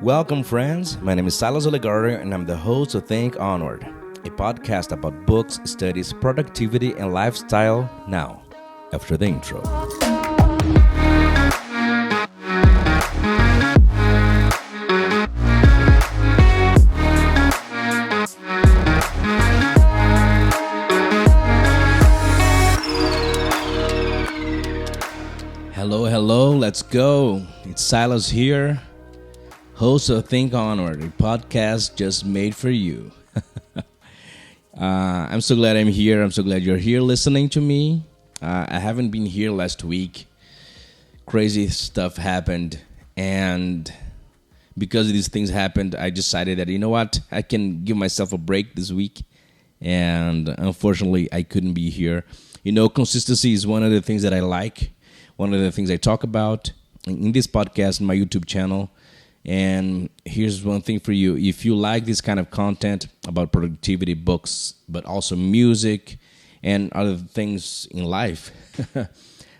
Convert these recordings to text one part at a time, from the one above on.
Welcome, friends. My name is Silas Ollegario, and I'm the host of Think Onward, a podcast about books, studies, productivity, and lifestyle. Now, after the intro. Hello, let's go. It's Silas here, host of Think Onward, a podcast just made for you. I'm so glad I'm here. I'm so glad you're here listening to me. I haven't been here last week. Crazy stuff happened, and because these things happened, I decided that, you know what, I can give myself a break this week, and unfortunately, I couldn't be here. You know, consistency is one of the things that I like, one of the things I talk about in this podcast, in my YouTube channel. And here's one thing for you. If you like this kind of content about productivity, books, but also music and other things in life,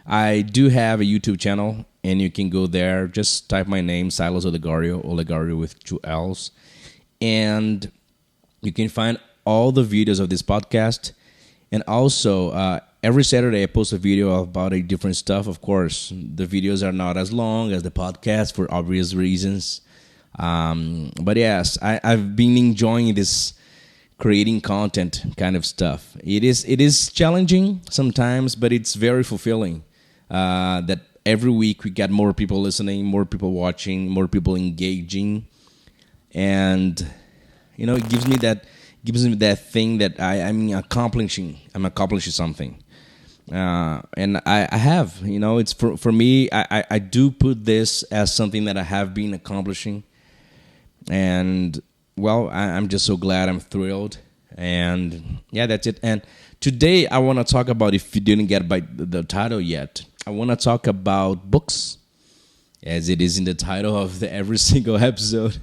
I do have a YouTube channel, and you can go there. Just type my name, Silas Ollegario, Ollegario with 2 L's. And you can find all the videos of this podcast. And also, every Saturday I post a video about a different stuff. Of course, the videos are not as long as the podcast for obvious reasons. But yes, I've been enjoying this creating content kind of stuff. It is challenging sometimes, but it's very fulfilling. That every week we get more people listening, more people watching, more people engaging, and you know, it gives me that thing that I'm accomplishing. I'm accomplishing something. And I have, you know, it's for me, I do put this as something that I have been accomplishing. And, well, I'm just so glad, I'm thrilled. And, yeah, that's it. And today I want to talk about, if you didn't get by the title yet, I want to talk about books, as it is in the title of every single episode.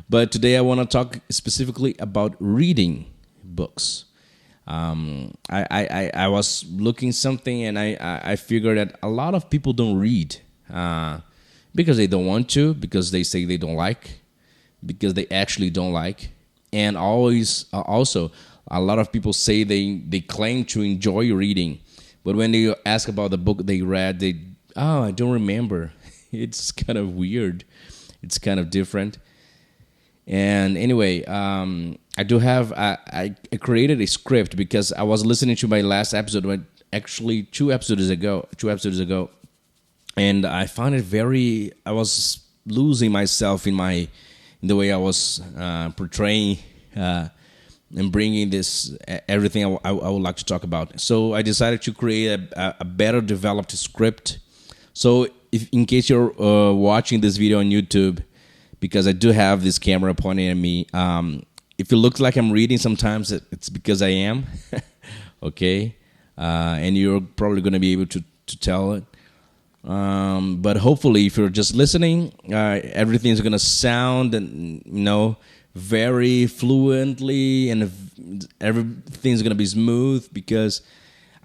But today I want to talk specifically about reading books. I was looking something, and I figured that a lot of people don't read because they don't want to, because they say they don't like, because they actually don't like, and always also a lot of people say they claim to enjoy reading, but when they ask about the book they read, I don't remember. It's kind of weird. It's kind of different. And anyway, I do have I created a script because I was listening to my last episode, actually two episodes ago, and I found it I was losing myself in the way I was portraying and bringing this everything I would like to talk about. So I decided to create a better developed script. So if in case you're watching this video on YouTube, because I do have this camera pointing at me. If it looks like I'm reading sometimes, it's because I am, okay? And you're probably going to be able to tell it. But hopefully, if you're just listening, everything's going to sound, very fluently, and everything's going to be smooth, because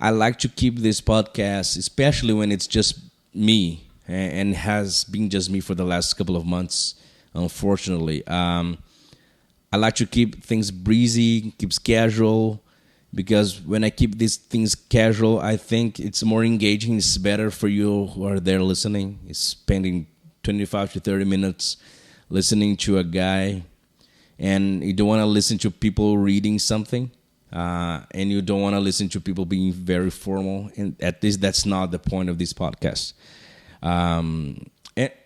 I like to keep this podcast, especially when it's just me, and has been just me for the last couple of months. Unfortunately, I like to keep things breezy, keep casual, because when I keep these things casual, I think it's more engaging. It's better for you who are there listening. It's spending 25 to 30 minutes listening to a guy, and you don't want to listen to people reading something, and you don't want to listen to people being very formal. And at least that's not the point of this podcast.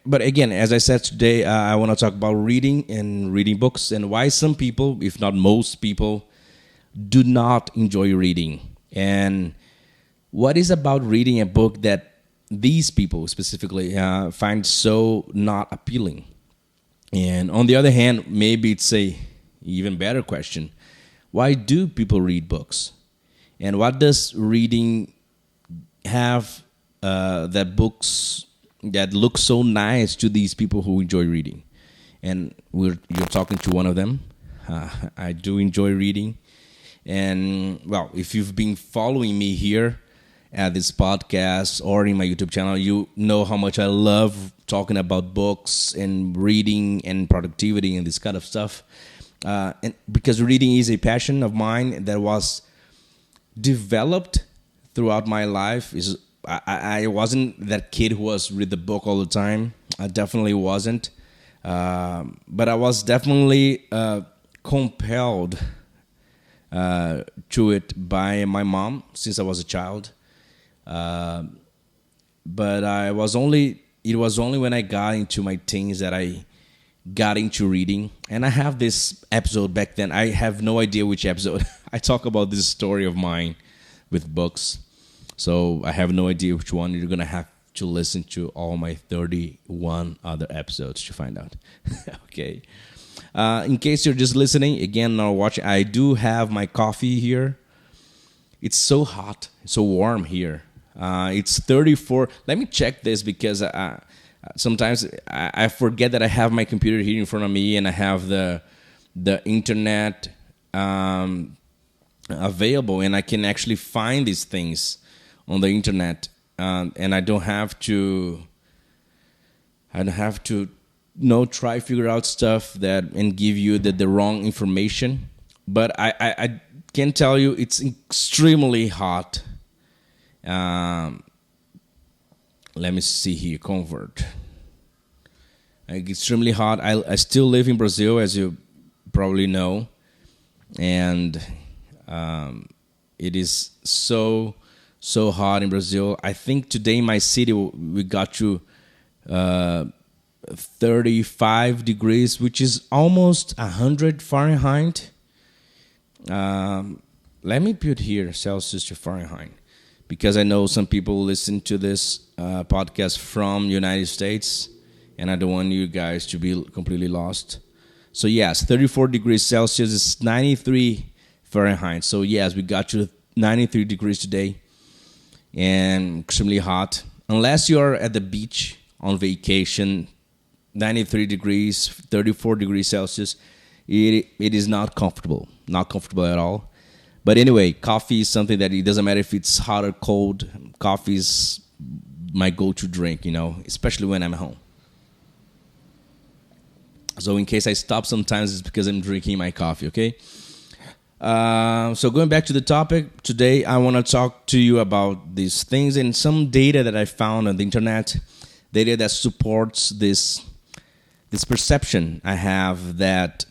But again, as I said today, I want to talk about reading and reading books, and why some people, if not most people, do not enjoy reading. And what is about reading a book that these people specifically find so not appealing? And on the other hand, maybe it's a even better question. Why do people read books? And what does reading have that books that look so nice to these people who enjoy reading? And you're talking to one of them. I do enjoy reading. And, well, if you've been following me here, at this podcast or in my YouTube channel, you know how much I love talking about books and reading and productivity and this kind of stuff. And because reading is a passion of mine that was developed throughout my life. I wasn't that kid who was read the book all the time. I definitely wasn't. But I was definitely compelled to it by my mom since I was a child. But it was only when I got into my teens that I got into reading. And I have this episode back then. I have no idea which episode. I talk about this story of mine with books. So I have no idea which one. You're going to have to listen to all my 31 other episodes to find out. Okay. In case you're just listening, again, or watching, I do have my coffee here. It's so hot, so warm here. It's 34. Let me check this because sometimes I forget that I have my computer here in front of me and I have the internet available, and I can actually find these things on the internet, and I don't have to try figure out stuff that and give you the wrong information. But I can tell you it's extremely hot. Let me see here. Convert. Extremely hot. I still live in Brazil, as you probably know, and it is so hot in Brazil. I think today in my city we got to 35 degrees, which is almost 100 Fahrenheit. Let me put here Celsius to Fahrenheit, because I know some people listen to this podcast from United States, and I don't want you guys to be completely lost. So yes, 34 degrees Celsius is 93 Fahrenheit. So yes, we got to 93 degrees today, and extremely hot. Unless you're at the beach on vacation, 93 degrees, 34 degrees Celsius, it is not comfortable at all. But anyway, coffee is something that it doesn't matter if it's hot or cold. Coffee is my go-to drink, especially when I'm at home. So in case I stop sometimes, it's because I'm drinking my coffee, okay? So going back to the topic, today I want to talk to you about these things and some data that I found on the internet, data that supports this perception I have that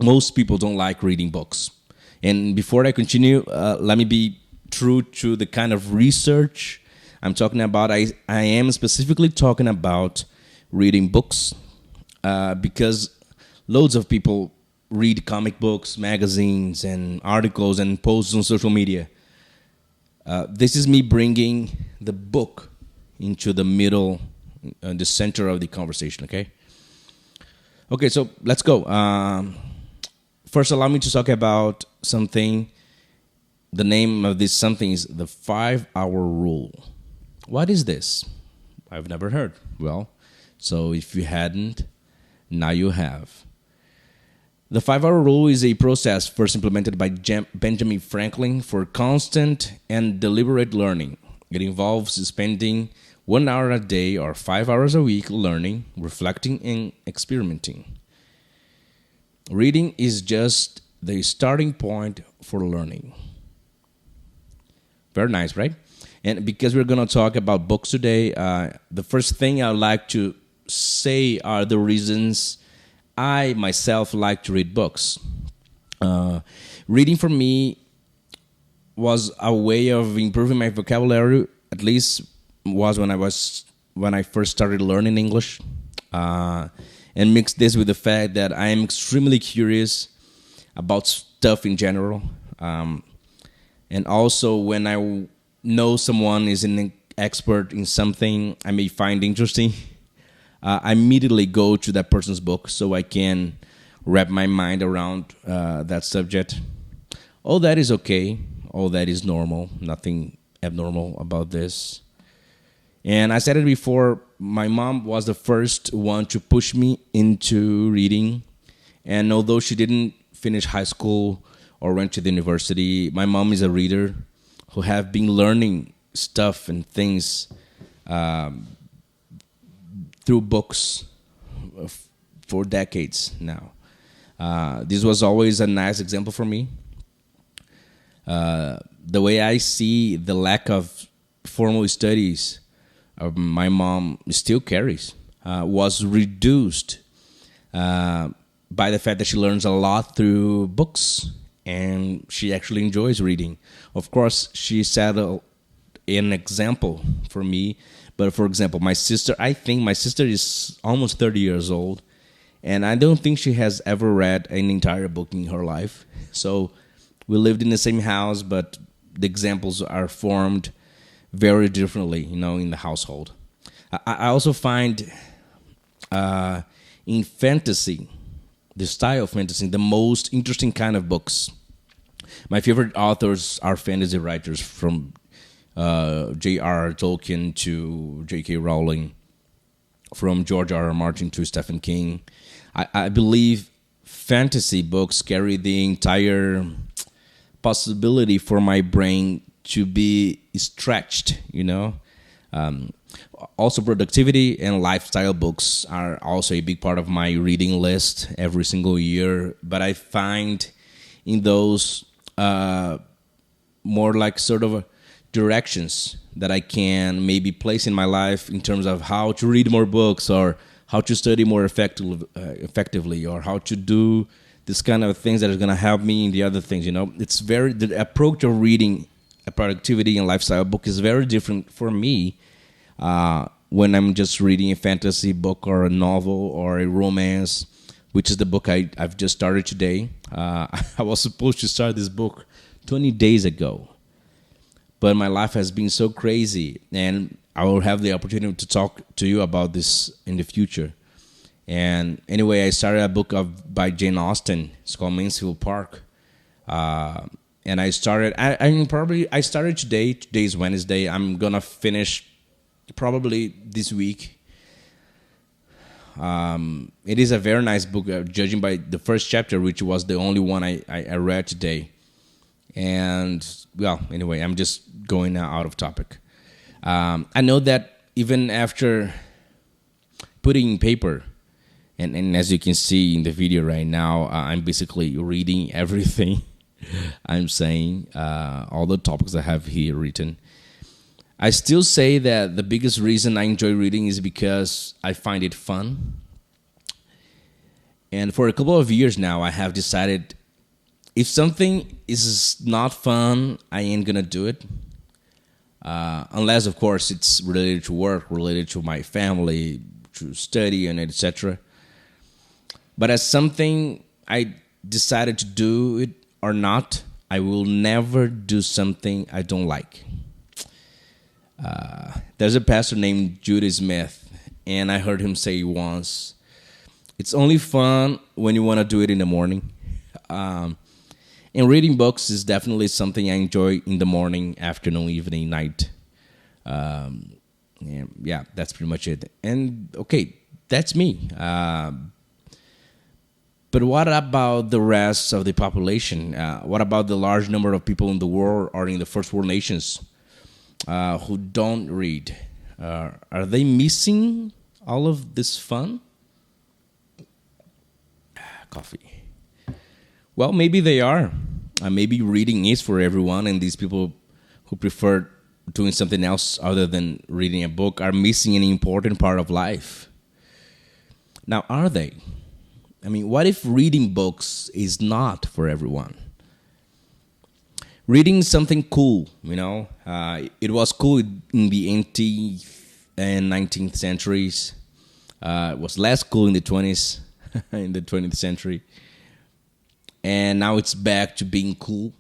most people don't like reading books. And before I continue, let me be true to the kind of research I'm talking about. I am specifically talking about reading books because loads of people read comic books, magazines, and articles and posts on social media. This is me bringing the book into the middle, the center of the conversation, okay? Okay, so let's go. First, allow me to talk about something. The name of this something is the 5-hour rule. What is this? I've never heard. Well, so if you hadn't, now you have. The 5-hour rule is a process first implemented by Benjamin Franklin for constant and deliberate learning. It involves spending 1 hour a day or 5 hours a week learning, reflecting, and experimenting. Reading is just the starting point for learning. Very nice, right? And because we're going to talk about books today, the first thing I'd like to say are the reasons I myself like to read books. Reading for me was a way of improving my vocabulary. At least was when I first started learning English. And mix this with the fact that I am extremely curious about stuff in general. And also when I know someone is an expert in something I may find interesting, I immediately go to that person's book so I can wrap my mind around that subject. All that is okay. All that is normal. Nothing abnormal about this. And I said it before, my mom was the first one to push me into reading. And although she didn't finish high school or went to the university, my mom is a reader who have been learning stuff and things through books for decades now. This was always a nice example for me. The way I see the lack of formal studies my mom still carries was reduced by the fact that she learns a lot through books and she actually enjoys reading. Of course, she set an example for me. But for example, I think my sister is almost 30 years old, and I don't think she has ever read an entire book in her life. So we lived in the same house, but the examples are formed very differently, in the household. I also find in fantasy, the style of fantasy, the most interesting kind of books. My favorite authors are fantasy writers, from J.R.R. Tolkien to J.K. Rowling, from George R.R. Martin to Stephen King. I believe fantasy books carry the entire possibility for my brain to be stretched, Also, productivity and lifestyle books are also a big part of my reading list every single year. But I find in those more like sort of directions that I can maybe place in my life in terms of how to read more books, or how to study more effectively, or how to do this kind of things that are going to help me in the other things. It's the approach of reading a productivity and lifestyle book is very different for me when I'm just reading a fantasy book or a novel or a romance, which is the book I've just started today. I was supposed to start this book 20 days ago, but my life has been so crazy, and I will have the opportunity to talk to you about this in the future. And anyway, I started a book by Jane Austen. It's called Mansfield Park. And I started, I started today. Today's Wednesday. I'm going to finish probably this week. It is a very nice book, judging by the first chapter, which was the only one I read today. And, well, anyway, I'm just going out of topic. I know that even after putting in paper, and as you can see in the video right now, I'm basically reading everything I'm saying, all the topics I have here written. I still say that the biggest reason I enjoy reading is because I find it fun. And for a couple of years now, I have decided if something is not fun, I ain't gonna do it. Unless, of course, it's related to work, related to my family, to study, and etc. But as something I decided to do it or not, I will never do something I don't like. There's a pastor named Judah Smith, and I heard him say once, it's only fun when you want to do it in the morning. And reading books is definitely something I enjoy in the morning, afternoon, evening, night. Yeah, that's pretty much it. And, okay, that's me. But what about the rest of the population? What about the large number of people in the world or in the first world nations who don't read? Are they missing all of this fun? Coffee. Well, maybe they are. Maybe reading is for everyone, and these people who prefer doing something else other than reading a book are missing an important part of life. Now, are they? I mean, what if reading books is not for everyone? Reading something cool, it was cool in the 18th and 19th centuries. It was less cool in the 20s, in the 20th century. And now it's back to being cool.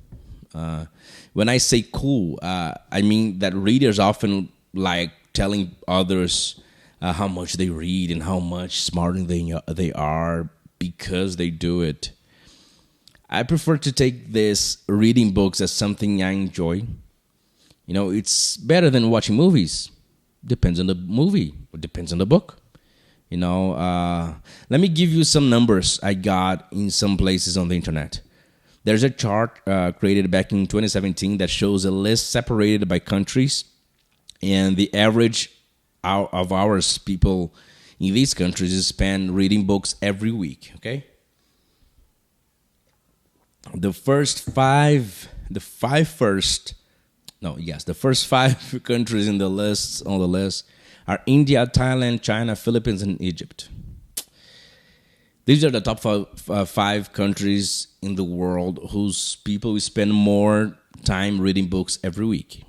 When I say cool, I mean that readers often like telling others how much they read and how much smarter they are because they do it. I prefer to take this reading books as something I enjoy. It's better than watching movies. Depends on the movie. It depends on the book. Let me give you some numbers I got in some places on the internet. There's a chart created back in 2017 that shows a list separated by countries and the average of hours people in these countries is spend reading books every week. Okay, the first five countries in the list on the list are India, Thailand, China, Philippines, and Egypt. These are the top five countries in the world whose people spend more time reading books every week.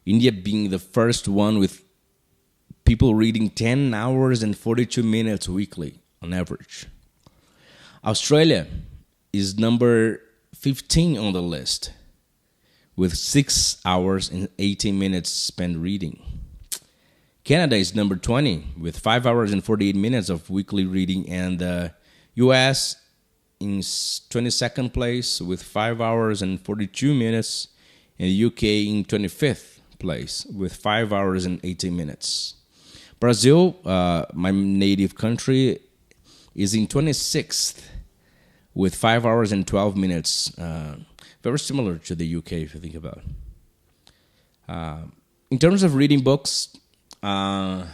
India being the first one with people reading 10 hours and 42 minutes weekly on average. Australia is number 15 on the list with 6 hours and 18 minutes spent reading. Canada is number 20 with 5 hours and 48 minutes of weekly reading, and the US in 22nd place with 5 hours and 42 minutes, and the UK in 25th place with 5 hours and 18 minutes. Brazil, my native country, is in 26th with 5 hours and 12 minutes. Very similar to the UK if you think about it. In terms of reading books, in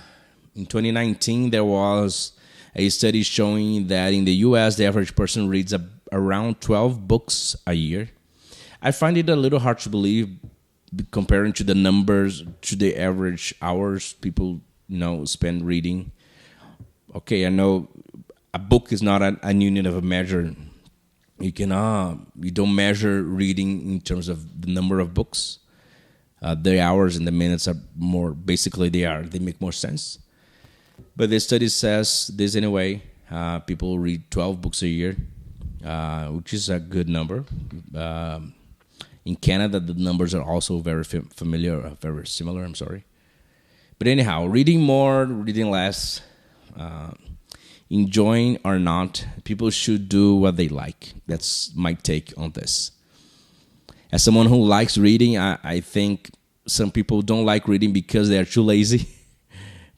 2019, there was a study showing that in the U.S., the average person reads around 12 books a year. I find it a little hard to believe comparing to the numbers, to the average hours people spend reading. Okay, I know a book is not an unit of a measure. You don't measure reading in terms of the number of books. The hours and the minutes are more, basically they make more sense. But the study says this anyway. People read 12 books a year, which is a good number. In Canada, the numbers are also very very similar, I'm sorry. But anyhow, reading more, reading less, enjoying or not, people should do what they like. That's my take on this. As someone who likes reading, I think some people don't like reading because they are too lazy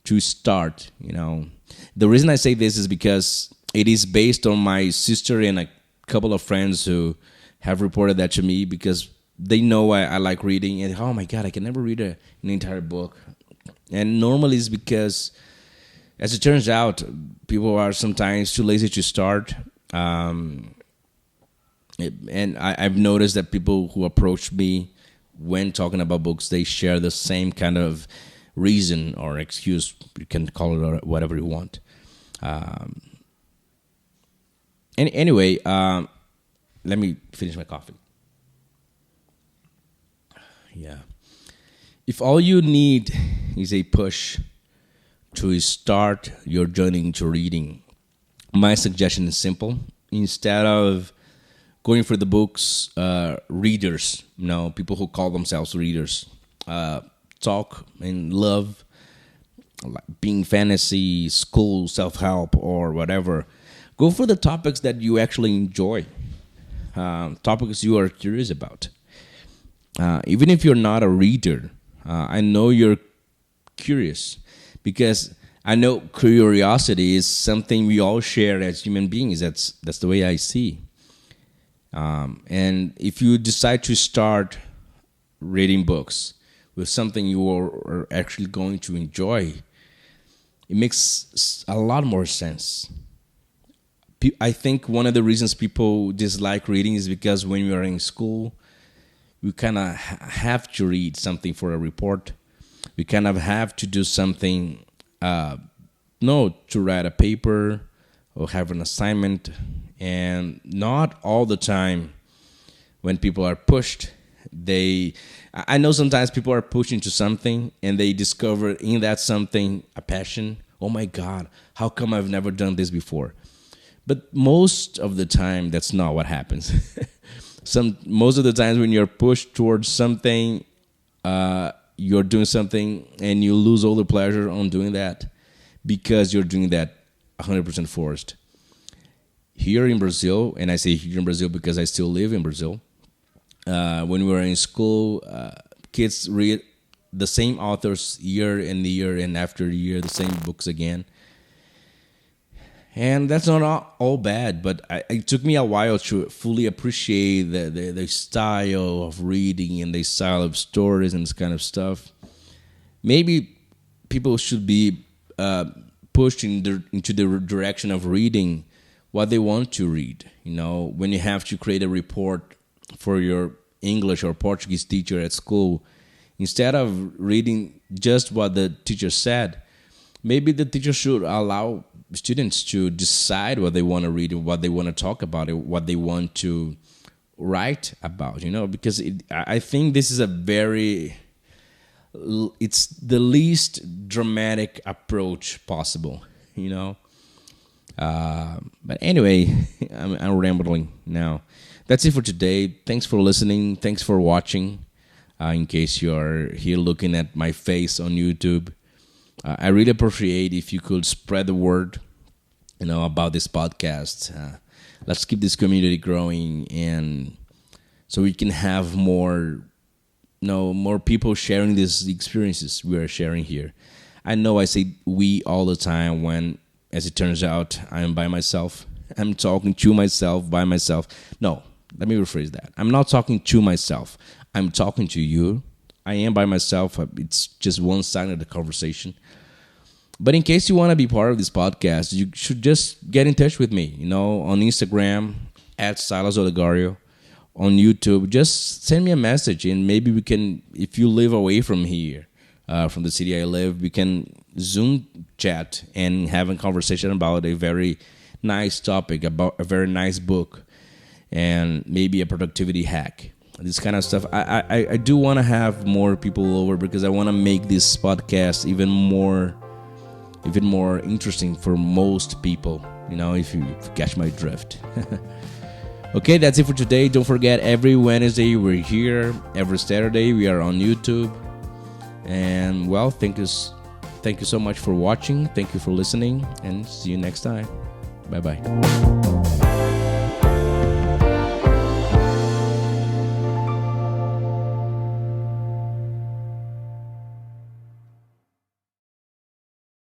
to start. The reason I say this is because it is based on my sister and a couple of friends who have reported that to me, because they know I like reading, and oh my God, I can never read an entire book. And normally it's because, as it turns out, people are sometimes too lazy to start. And I've noticed that people who approach me when talking about books, they share the same kind of reason or excuse. You can call it whatever you want. Anyway, let me finish my coffee. Yeah. If all you need is a push to start your journey into reading, my suggestion is simple. Instead of going for the books, readers, people who call themselves readers, talk and love, like being fantasy, school, self-help, or whatever. Go for the topics that you actually enjoy, topics you are curious about. Even if you're not a reader, I know you're curious, because I know curiosity is something we all share as human beings. That's the way I see. And if you decide to start reading books with something you are actually going to enjoy, it makes a lot more sense. I think one of the reasons people dislike reading is because when we are in school, we kind of have to read something for a report. We kind of have to do something, to write a paper or have an assignment. And not all the time when people are pushed, I know sometimes people are pushed into something and they discover in that something a passion. Oh my God, how come I've never done this before? But most of the time, that's not what happens. Most of the times when you're pushed towards something, you're doing something and you lose all the pleasure on doing that because you're doing that 100% forced. Here in Brazil, and I say here in Brazil because I still live in Brazil, when we were in school, kids read the same authors year and after year, the same books again. And that's not all bad, but it took me a while to fully appreciate the style of reading and the style of stories and this kind of stuff. maybe people should be pushed into the direction of reading what they want to read. When you have to create a report for your English or Portuguese teacher at school, instead of reading just what the teacher said, maybe the teacher should allow students to decide what they want to read, what they want to talk about, what they want to write about. Because I think this is it's the least dramatic approach possible. But anyway, I'm rambling now. That's it for today. Thanks for listening. Thanks for watching. In case you are here looking at my face on YouTube, I really appreciate if you could spread the word, about this podcast. Let's keep this community growing, and so we can have more people sharing these experiences we are sharing here. I know I say we all the time when, as it turns out, I am by myself. I'm talking to myself by myself. No, let me rephrase that. I'm not talking to myself. I'm talking to you. I am by myself. It's just one side of the conversation. But in case you want to be part of this podcast, you should just get in touch with me, on Instagram, at Silas Ollegario, on YouTube. Just send me a message, and maybe we can, if you live away from here, from the city I live, we can Zoom chat and have a conversation about a very nice topic, about a very nice book, and maybe a productivity hack. This kind of stuff. I do want to have more people over because I want to make this podcast even more interesting for most people, if you catch my drift. Okay, that's it for today. Don't forget, every Wednesday we're here. Every Saturday we are on YouTube. And well, thank you so much for watching. Thank you for listening, and see you next time. Bye-bye.